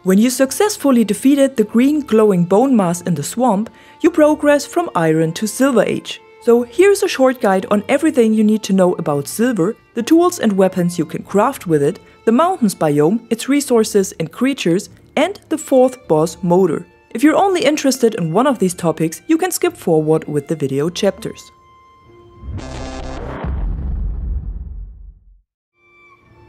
When you successfully defeated the green glowing bone mass in the swamp, you progress from Iron to Silver Age. So here's a short guide on everything you need to know about silver, the tools and weapons you can craft with it, the mountains biome, its resources and creatures, and the 4th boss Moder. If you're only interested in one of these topics, you can skip forward with the video chapters.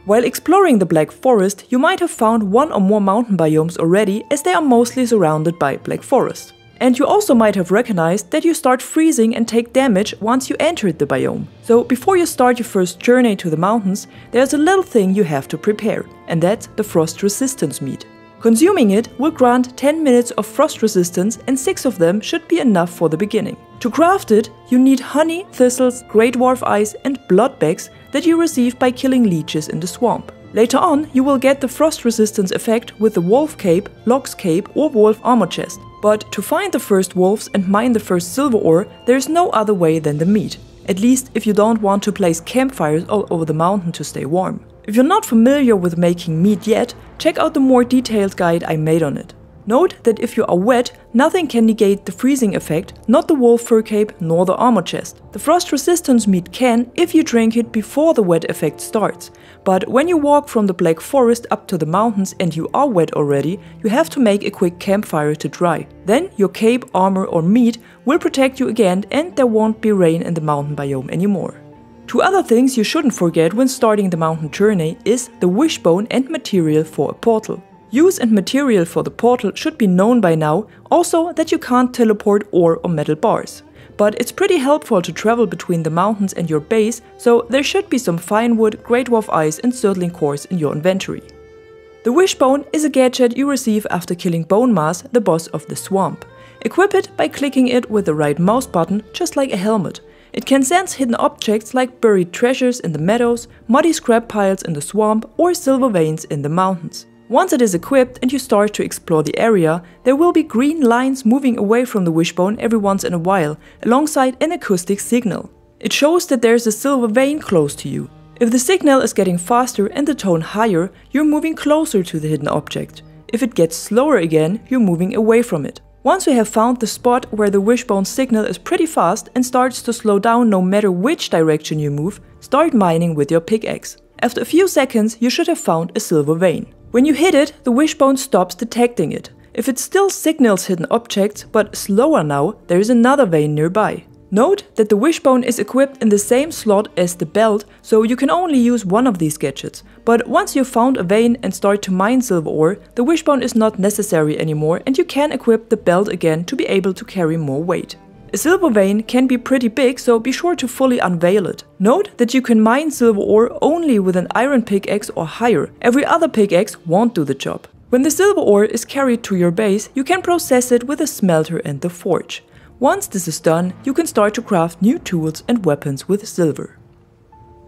While exploring the Black Forest, you might have found one or more mountain biomes already, as they are mostly surrounded by Black Forest. And you also might have recognized that you start freezing and take damage once you entered the biome. So before you start your first journey to the mountains, there's a little thing you have to prepare, and that's the Frost Resistance meat. Consuming it will grant 10 minutes of frost resistance, and 6 of them should be enough for the beginning. To craft it, you need honey, thistles, grey dwarf ice and blood bags that you receive by killing leeches in the swamp. Later on, you will get the frost resistance effect with the wolf cape, Locke's cape or wolf armor chest. But to find the first wolves and mine the first silver ore, there is no other way than the meat. At least if you don't want to place campfires all over the mountain to stay warm. If you're not familiar with making meat yet, check out the more detailed guide I made on it. Note that if you are wet, nothing can negate the freezing effect, not the wolf fur cape nor the armor chest. The frost resistance meat can if you drink it before the wet effect starts. But when you walk from the Black Forest up to the mountains and you are wet already, you have to make a quick campfire to dry. Then your cape, armor or meat will protect you again, and there won't be rain in the mountain biome anymore. Two other things you shouldn't forget when starting the mountain journey is the wishbone and material for a portal. Use and material for the portal should be known by now, also that you can't teleport ore or metal bars. But it's pretty helpful to travel between the mountains and your base, so there should be some fine wood, grey dwarf ice and surtling cores in your inventory. The wishbone is a gadget you receive after killing Bone Mass, the boss of the swamp. Equip it by clicking it with the right mouse button, just like a helmet. It can sense hidden objects like buried treasures in the meadows, muddy scrap piles in the swamp or silver veins in the mountains. Once it is equipped and you start to explore the area, there will be green lines moving away from the wishbone every once in a while, alongside an acoustic signal. It shows that there's a silver vein close to you. If the signal is getting faster and the tone higher, you're moving closer to the hidden object. If it gets slower again, you're moving away from it. Once you have found the spot where the wishbone signal is pretty fast and starts to slow down no matter which direction you move, start mining with your pickaxe. After a few seconds, you should have found a silver vein. When you hit it, the wishbone stops detecting it. If it still signals hidden objects, but slower now, there is another vein nearby. Note that the wishbone is equipped in the same slot as the belt, so you can only use one of these gadgets. But once you've found a vein and start to mine silver ore, the wishbone is not necessary anymore and you can equip the belt again to be able to carry more weight. A silver vein can be pretty big, so be sure to fully unveil it. Note that you can mine silver ore only with an iron pickaxe or higher. Every other pickaxe won't do the job. When the silver ore is carried to your base, you can process it with a smelter and the forge. Once this is done, you can start to craft new tools and weapons with silver.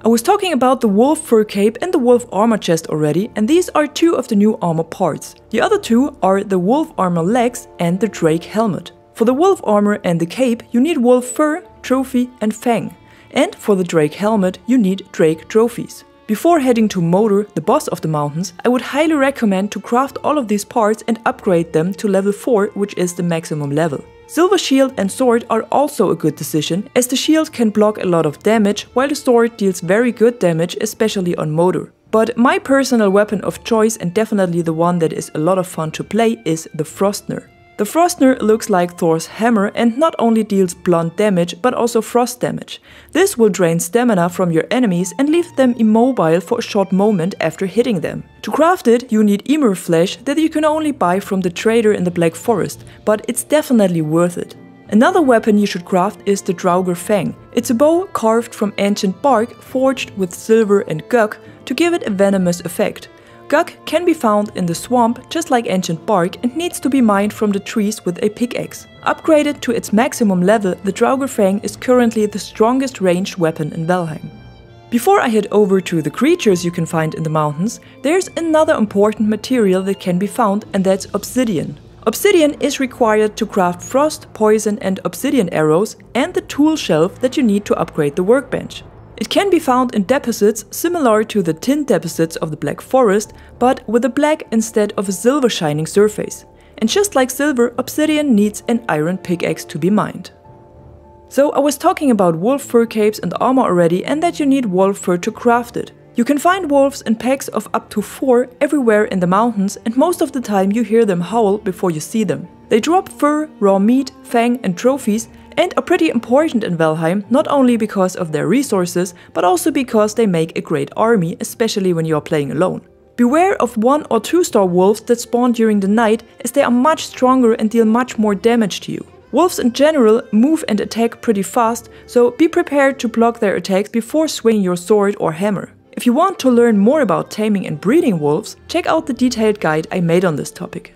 I was talking about the wolf fur cape and the wolf armor chest already, and these are 2 of the new armor parts. The other 2 are the wolf armor legs and the drake helmet. For the wolf armor and the cape, you need wolf fur, trophy and fang. And for the drake helmet, you need drake trophies. Before heading to Moder, the boss of the mountains, I would highly recommend to craft all of these parts and upgrade them to level 4, which is the maximum level. Silver shield and sword are also a good decision, as the shield can block a lot of damage, while the sword deals very good damage, especially on Moder. But my personal weapon of choice, and definitely the one that is a lot of fun to play, is the Frostner. The Frostner looks like Thor's hammer and not only deals blunt damage but also frost damage. This will drain stamina from your enemies and leave them immobile for a short moment after hitting them. To craft it, you need emir flesh that you can only buy from the trader in the Black Forest, but it's definitely worth it. Another weapon you should craft is the Draugr Fang. It's a bow carved from ancient bark forged with silver and guk to give it a venomous effect. Guk can be found in the swamp just like ancient bark and needs to be mined from the trees with a pickaxe. Upgraded to its maximum level, the Draugr Fang is currently the strongest ranged weapon in Valheim. Before I head over to the creatures you can find in the mountains, there's another important material that can be found, and that's obsidian. Obsidian is required to craft frost, poison and obsidian arrows and the tool shelf that you need to upgrade the workbench. It can be found in deposits similar to the tin deposits of the Black Forest, but with a black instead of a silver shining surface. And just like silver, obsidian needs an iron pickaxe to be mined. So I was talking about wolf fur capes and armor already, and that you need wolf fur to craft it. You can find wolves in packs of up to 4 everywhere in the mountains, and most of the time you hear them howl before you see them. They drop fur, raw meat, fang and trophies, and are pretty important in Valheim, not only because of their resources, but also because they make a great army, especially when you are playing alone. Beware of 1 or 2 star wolves that spawn during the night, as they are much stronger and deal much more damage to you. Wolves in general move and attack pretty fast, so be prepared to block their attacks before swinging your sword or hammer. If you want to learn more about taming and breeding wolves, check out the detailed guide I made on this topic.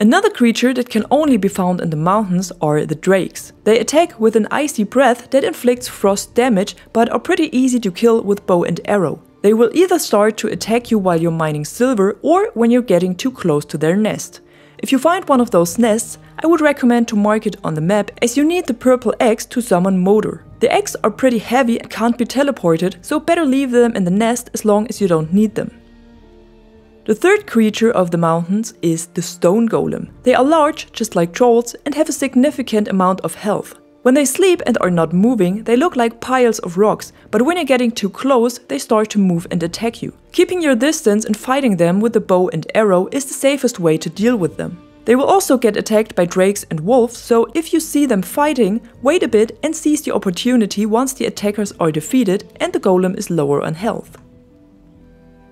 Another creature that can only be found in the mountains are the drakes. They attack with an icy breath that inflicts frost damage, but are pretty easy to kill with bow and arrow. They will either start to attack you while you're mining silver or when you're getting too close to their nest. If you find one of those nests, I would recommend to mark it on the map, as you need the purple eggs to summon Moder. The eggs are pretty heavy and can't be teleported, so better leave them in the nest as long as you don't need them. The third creature of the mountains is the stone golem. They are large, just like trolls, and have a significant amount of health. When they sleep and are not moving, they look like piles of rocks, but when you're getting too close, they start to move and attack you. Keeping your distance and fighting them with the bow and arrow is the safest way to deal with them. They will also get attacked by drakes and wolves, so if you see them fighting, wait a bit and seize the opportunity once the attackers are defeated and the golem is lower on health.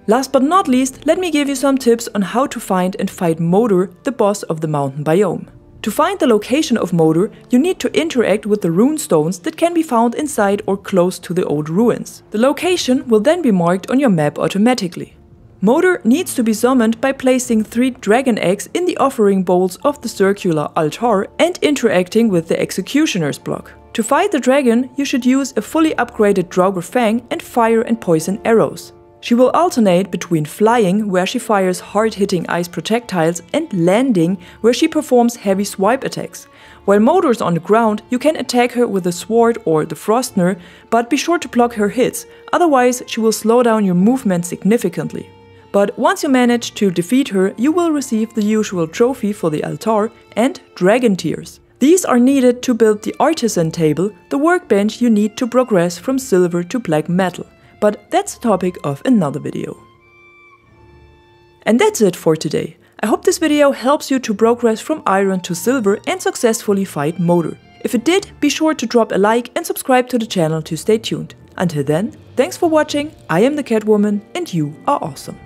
Last but not least, let me give you some tips on how to find and fight Moder, the boss of the mountain biome. To find the location of Moder, you need to interact with the rune stones that can be found inside or close to the old ruins. The location will then be marked on your map automatically. Moder needs to be summoned by placing 3 dragon eggs in the offering bowls of the circular altar and interacting with the executioner's block. To fight the dragon, you should use a fully upgraded Draugr Fang and fire and poison arrows. She will alternate between flying, where she fires hard-hitting ice projectiles, and landing, where she performs heavy swipe attacks. While Moder is on the ground, you can attack her with the sword or the Frostner, but be sure to block her hits, otherwise she will slow down your movement significantly. But once you manage to defeat her, you will receive the usual trophy for the altar and dragon tears. These are needed to build the artisan table, the workbench you need to progress from silver to black metal. But that's the topic of another video. And that's it for today. I hope this video helps you to progress from iron to silver and successfully fight Moder. If it did, be sure to drop a like and subscribe to the channel to stay tuned. Until then, thanks for watching, I am the Catwoman and you are awesome.